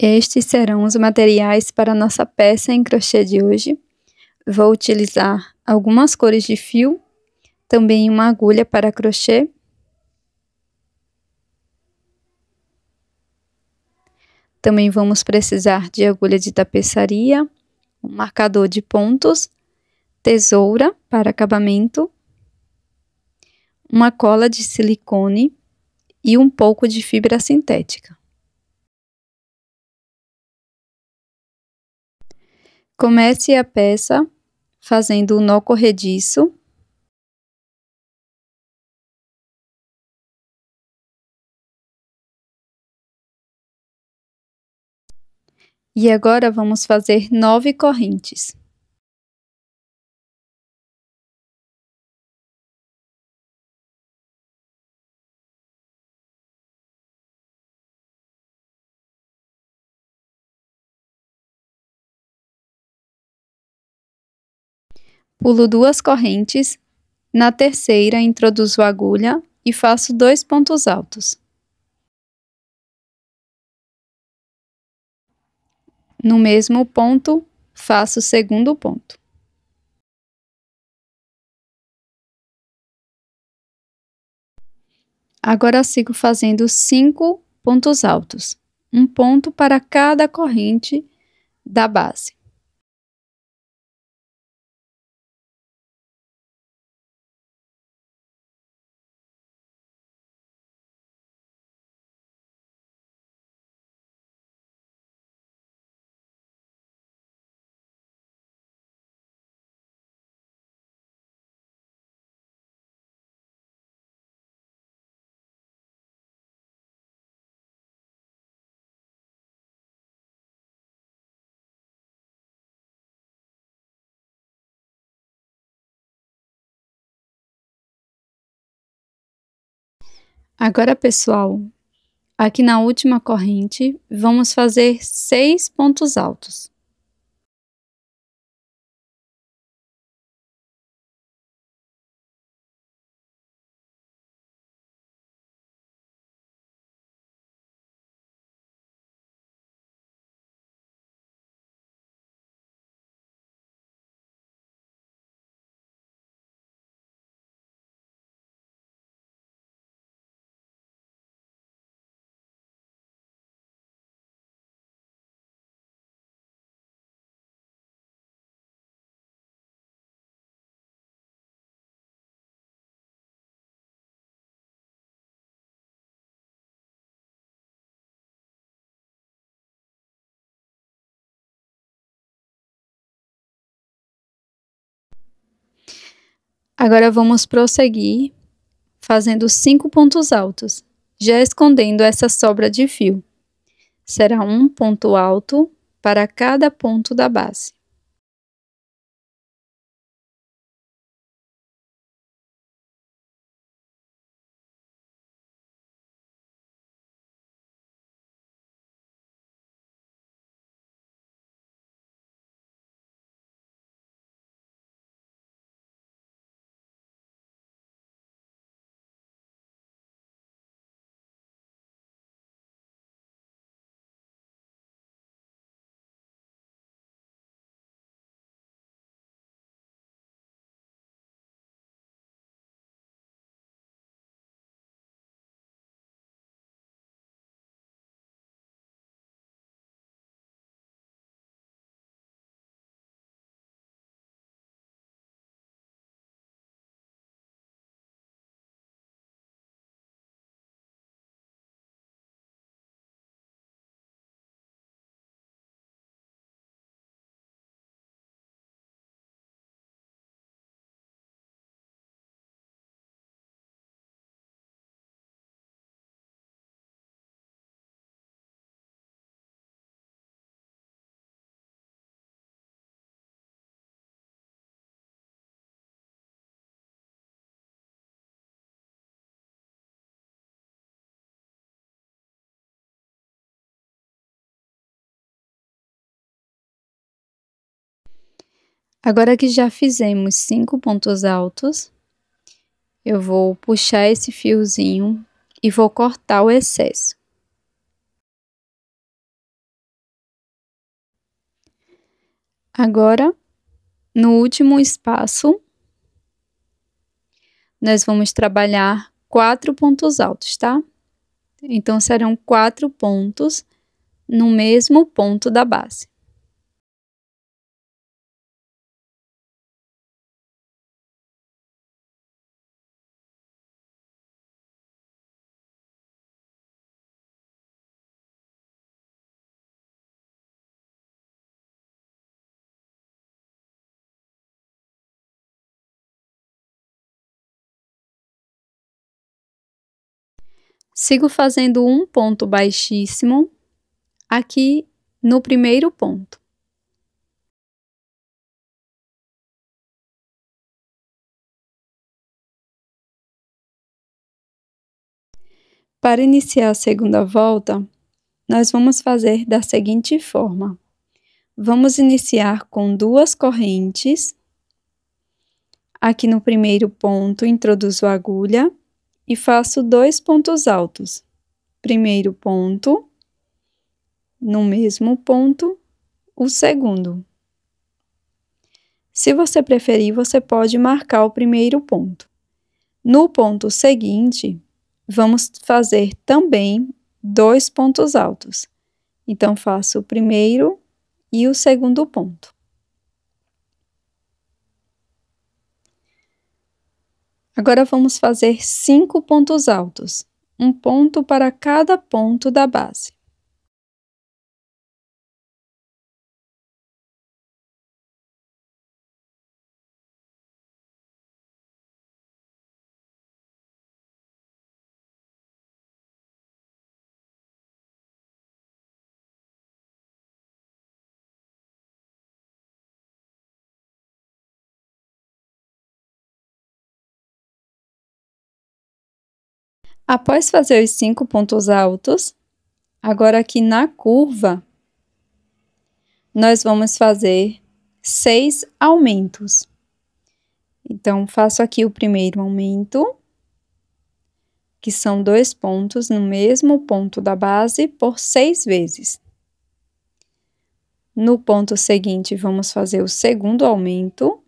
Estes serão os materiais para nossa peça em crochê de hoje. Vou utilizar algumas cores de fio, também uma agulha para crochê. Também vamos precisar de agulha de tapeçaria, um marcador de pontos, tesoura para acabamento, uma cola de silicone e um pouco de fibra sintética. Comece a peça fazendo o nó corrediço. E agora vamos fazer 9 correntes. Pulo 2 correntes, na terceira introduzo a agulha e faço 2 pontos altos. No mesmo ponto, faço o segundo ponto. Agora sigo fazendo 5 pontos altos, um ponto para cada corrente da base. Agora, pessoal, aqui na última corrente, vamos fazer 6 pontos altos. Agora vamos prosseguir fazendo 5 pontos altos, já escondendo essa sobra de fio. Será um ponto alto para cada ponto da base. Agora que já fizemos 5 pontos altos, eu vou puxar esse fiozinho e vou cortar o excesso. Agora, no último espaço, nós vamos trabalhar 4 pontos altos, tá? Então, serão 4 pontos no mesmo ponto da base. Sigo fazendo um ponto baixíssimo aqui no primeiro ponto. Para iniciar a segunda volta, nós vamos fazer da seguinte forma. Vamos iniciar com 2 correntes. Aqui no primeiro ponto, introduzo a agulha e faço 2 pontos altos. Primeiro ponto, no mesmo ponto, o segundo. Se você preferir, você pode marcar o primeiro ponto. No ponto seguinte, vamos fazer também 2 pontos altos. Então, faço o primeiro e o segundo ponto. Agora, vamos fazer 5 pontos altos, um ponto para cada ponto da base. Após fazer os 5 pontos altos, agora aqui na curva, nós vamos fazer 6 aumentos. Então, faço aqui o primeiro aumento, que são 2 pontos no mesmo ponto da base por 6 vezes. No ponto seguinte, vamos fazer o segundo aumento.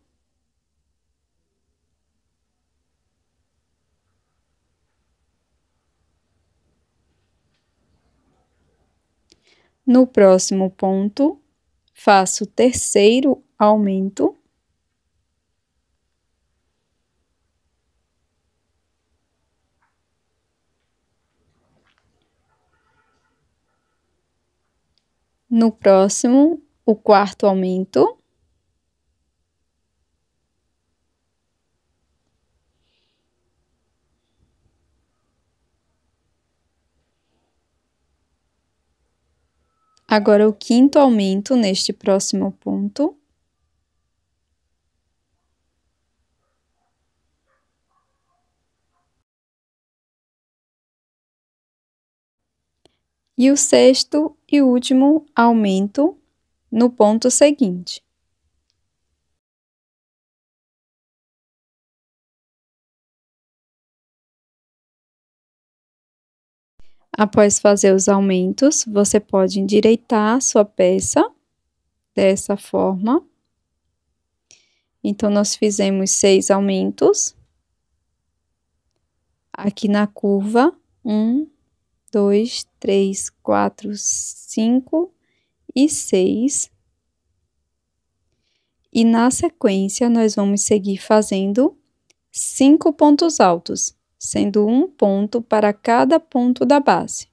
No próximo ponto, faço o terceiro aumento. No próximo, o quarto aumento. Agora, o quinto aumento neste próximo ponto. E o sexto e último aumento no ponto seguinte. Após fazer os aumentos, você pode endireitar sua peça dessa forma. Então, nós fizemos 6 aumentos. Aqui na curva, 1, 2, 3, 4, 5 e 6. E na sequência, nós vamos seguir fazendo 5 pontos altos, sendo um ponto para cada ponto da base.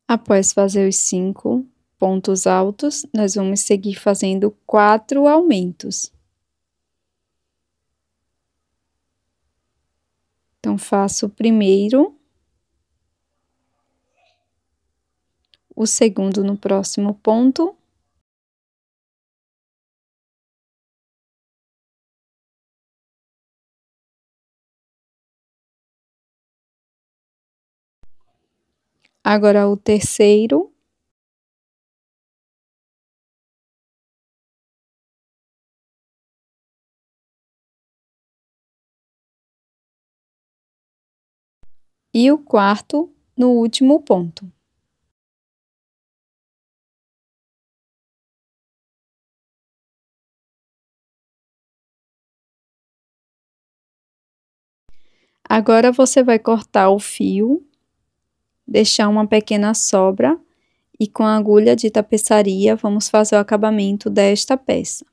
Após fazer os 5 pontos altos, nós vamos seguir fazendo 4 aumentos. Então, faço o primeiro o segundo no próximo ponto. Agora o terceiro. E o quarto no último ponto. Agora você vai cortar o fio, deixar uma pequena sobra e com a agulha de tapeçaria vamos fazer o acabamento desta peça.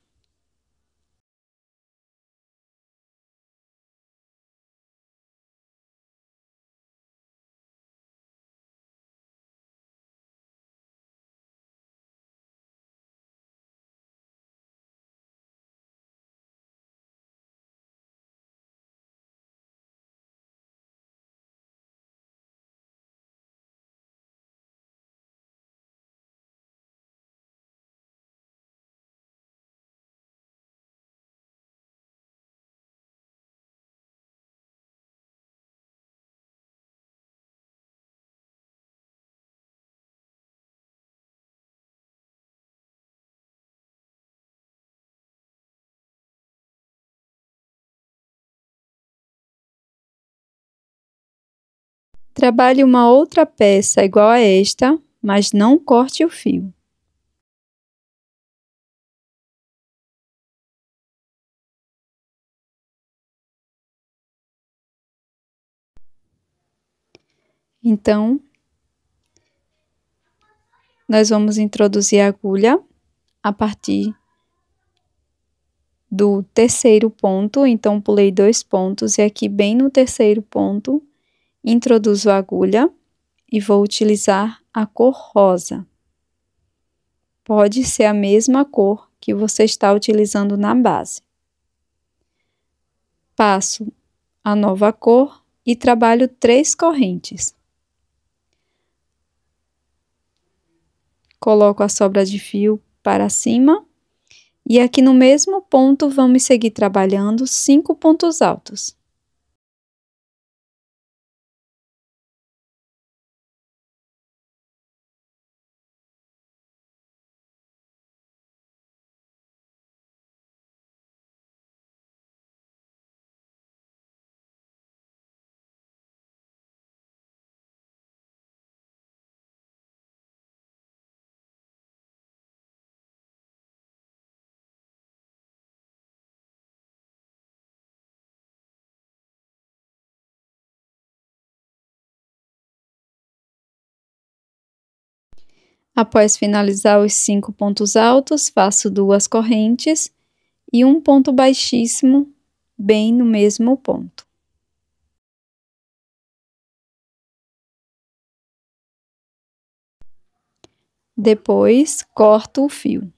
Trabalhe uma outra peça igual a esta, mas não corte o fio. Então, nós vamos introduzir a agulha a partir do terceiro ponto, então pulei 2 pontos e aqui bem no terceiro ponto, introduzo a agulha e vou utilizar a cor rosa. Pode ser a mesma cor que você está utilizando na base. Passo a nova cor e trabalho 3 correntes. Coloco a sobra de fio para cima e aqui no mesmo ponto vamos seguir trabalhando 5 pontos altos. Após finalizar os 5 pontos altos, faço 2 correntes e um ponto baixíssimo bem no mesmo ponto. Depois, corto o fio.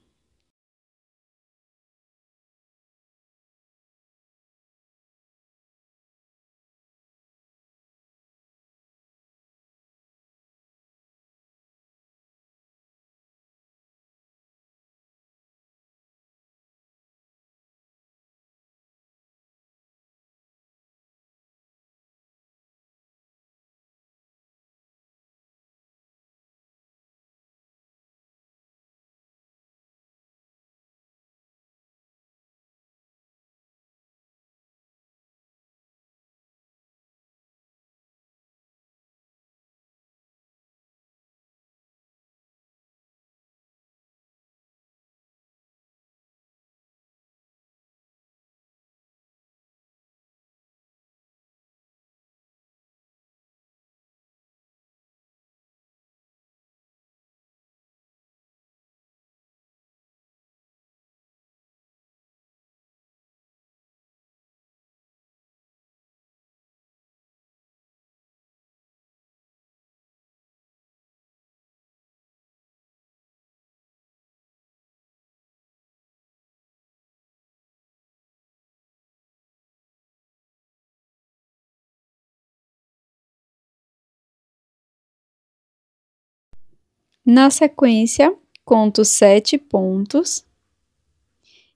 Na sequência, conto 7 pontos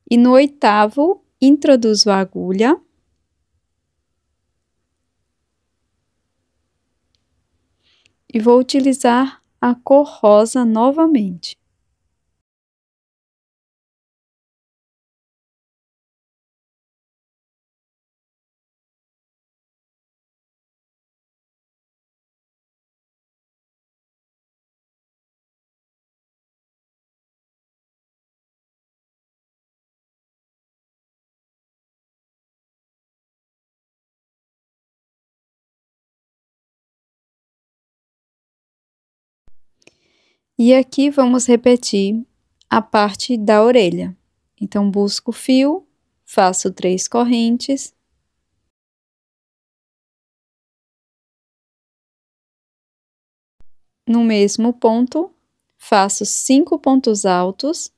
e no 8º introduzo a agulha e vou utilizar a cor rosa novamente. E aqui vamos repetir a parte da orelha. Então, busco o fio, faço 3 correntes. No mesmo ponto, faço 5 pontos altos.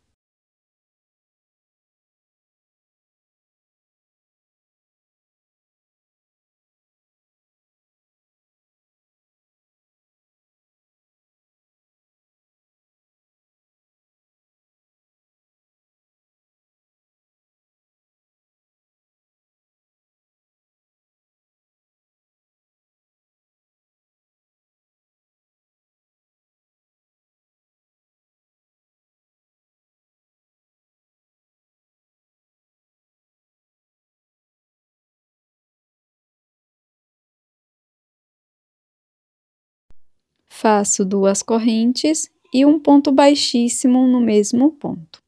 Faço 2 correntes e um ponto baixíssimo no mesmo ponto.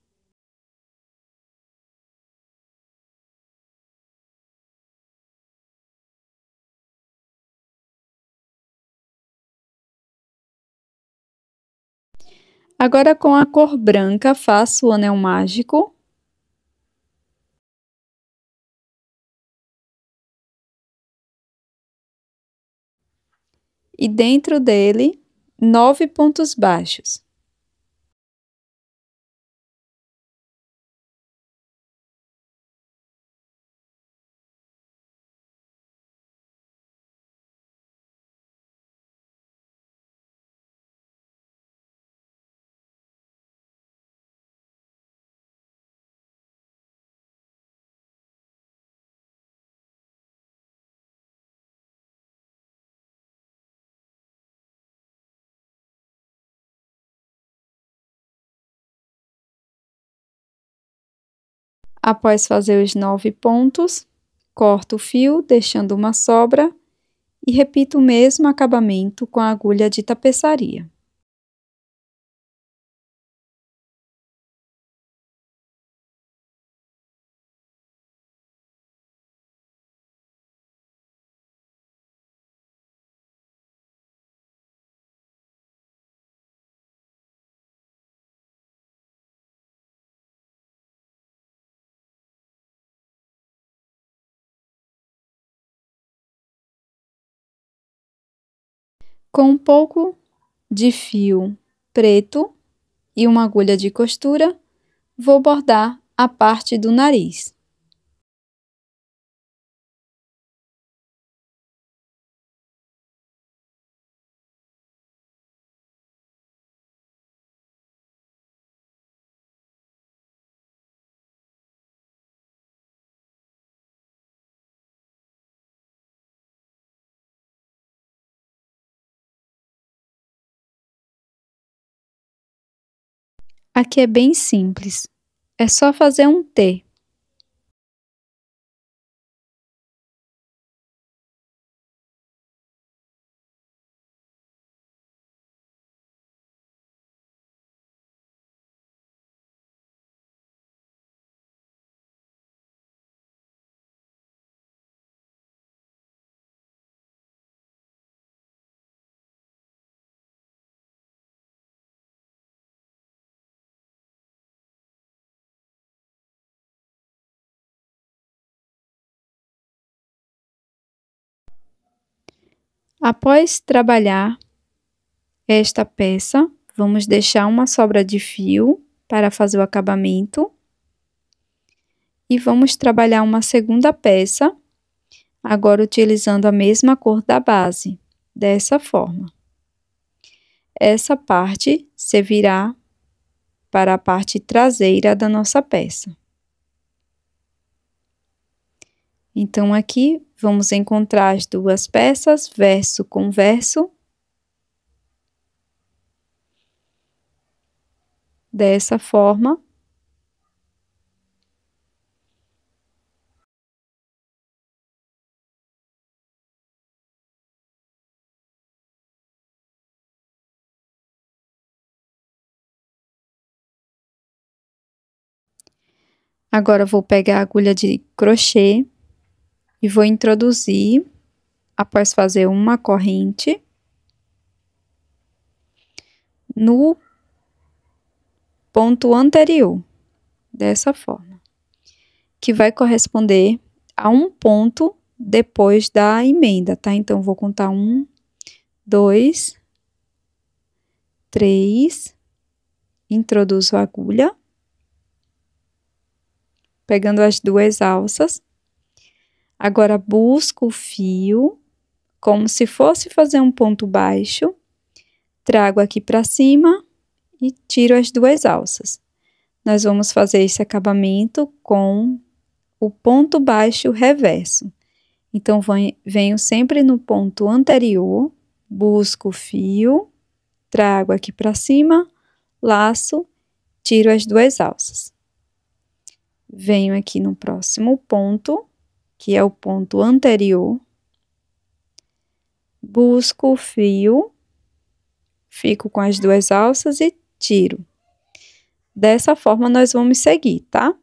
Agora, com a cor branca, faço o anel mágico. E dentro dele, 9 pontos baixos. Após fazer os 9 pontos, corto o fio, deixando uma sobra, e repito o mesmo acabamento com a agulha de tapeçaria. Com um pouco de fio preto e uma agulha de costura, vou bordar a parte do nariz. Aqui é bem simples, é só fazer um T. Após trabalhar esta peça, vamos deixar uma sobra de fio para fazer o acabamento. E vamos trabalhar uma segunda peça, agora utilizando a mesma cor da base, dessa forma. essa parte servirá para a parte traseira da nossa peça. Então, aqui, vamos encontrar as duas peças, verso com verso. Dessa forma. Agora, vou pegar a agulha de crochê e vou introduzir, após fazer uma corrente, no ponto anterior, dessa forma, que vai corresponder a um ponto depois da emenda, tá? Então, vou contar 1, 2, 3, introduzo a agulha, pegando as duas alças. Agora, busco o fio, como se fosse fazer um ponto baixo, trago aqui para cima e tiro as duas alças. Nós vamos fazer esse acabamento com o ponto baixo reverso. Então, venho sempre no ponto anterior, busco o fio, trago aqui para cima, laço, tiro as duas alças. Venho aqui no próximo ponto, que é o ponto anterior, busco o fio, fico com as duas alças e tiro. Dessa forma, nós vamos seguir, tá?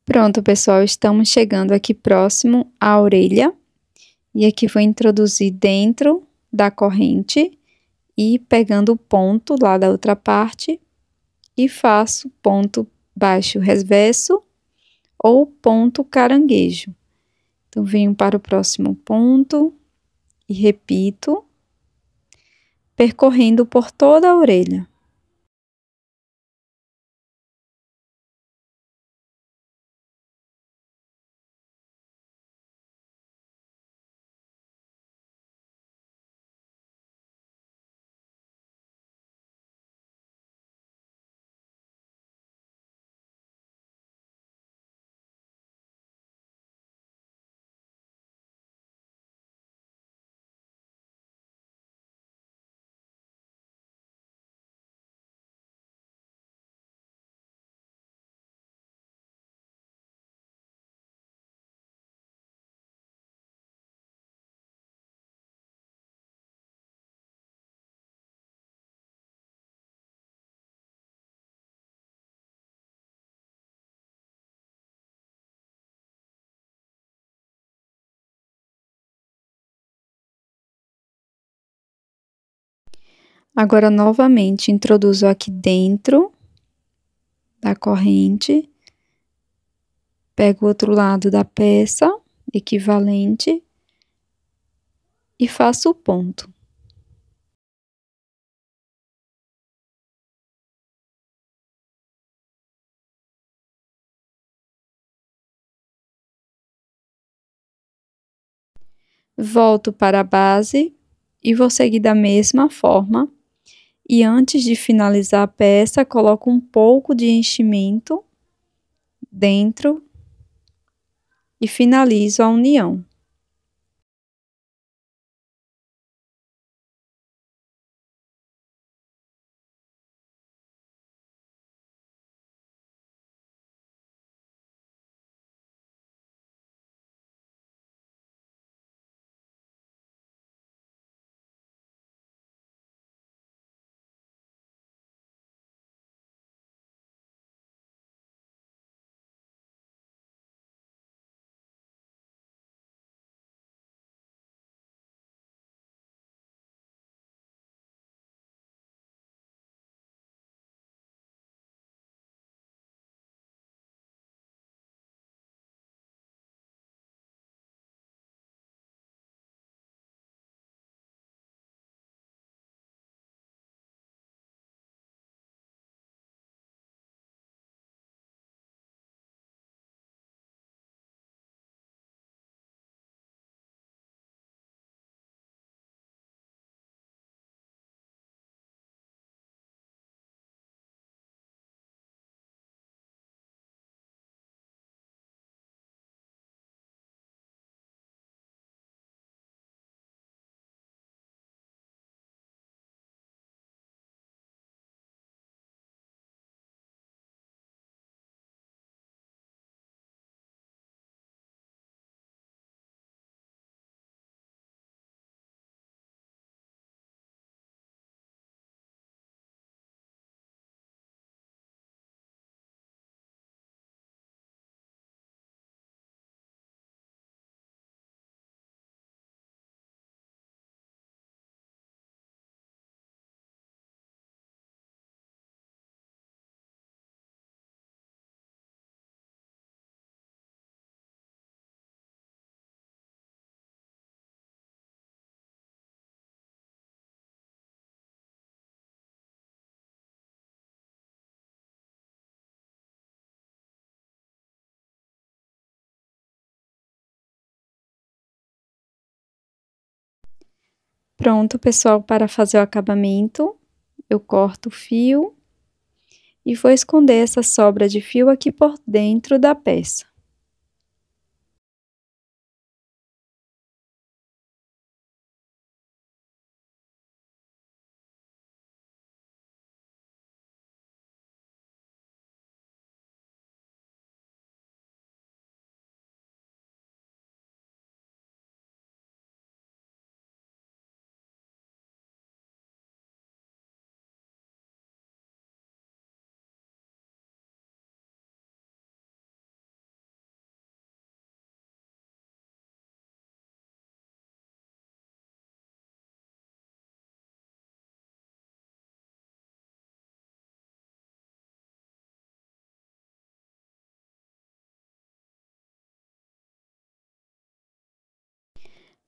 Pronto, pessoal, estamos chegando aqui próximo à orelha. E aqui vou introduzir dentro da corrente e pegando o ponto lá da outra parte e faço ponto baixo reverso ou ponto caranguejo. Então, venho para o próximo ponto e repito, percorrendo por toda a orelha. Agora, novamente, introduzo aqui dentro da corrente, pego o outro lado da peça, equivalente, e faço o ponto. Volto para a base e vou seguir da mesma forma. E antes de finalizar a peça, coloco um pouco de enchimento dentro e finalizo a união. Pronto, pessoal, para fazer o acabamento, eu corto o fio e vou esconder essa sobra de fio aqui por dentro da peça.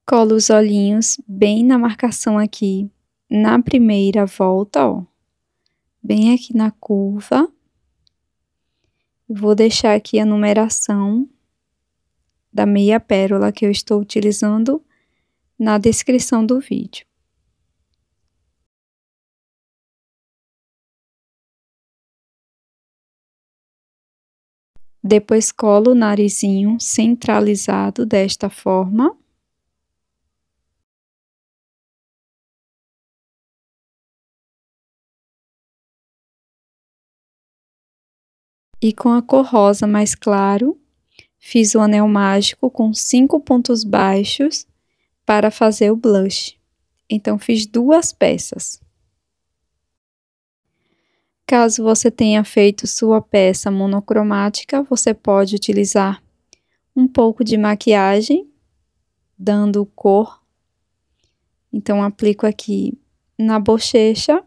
Colo os olhinhos bem na marcação aqui, na primeira volta, ó. Bem aqui na curva. Vou deixar aqui a numeração da meia pérola que eu estou utilizando na descrição do vídeo. Depois colo o narizinho centralizado desta forma. E com a cor rosa mais claro, fiz o anel mágico com 5 pontos baixos para fazer o blush. Então, fiz 2 peças. Caso você tenha feito sua peça monocromática, você pode utilizar um pouco de maquiagem, dando cor. Então, aplico aqui na bochecha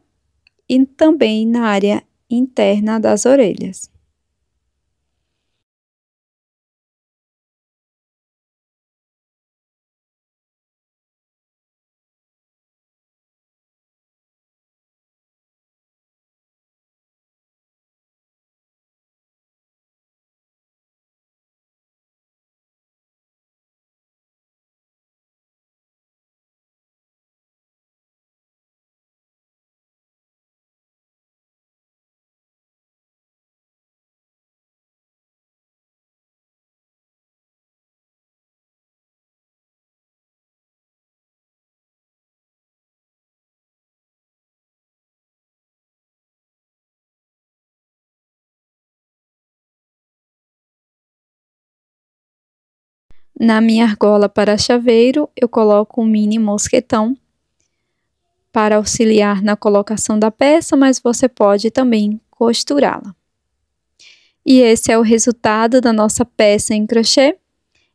e também na área interna das orelhas. Na minha argola para chaveiro, eu coloco um mini mosquetão para auxiliar na colocação da peça, mas você pode também costurá-la. E esse é o resultado da nossa peça em crochê.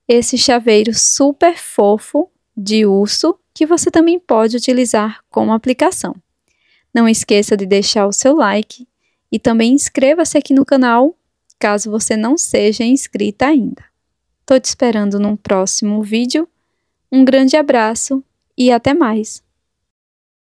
Esse chaveiro super fofo de urso, que você também pode utilizar como aplicação. Não esqueça de deixar o seu like e também inscreva-se aqui no canal, caso você não seja inscrita ainda. Tô te esperando num próximo vídeo. Um grande abraço e até mais!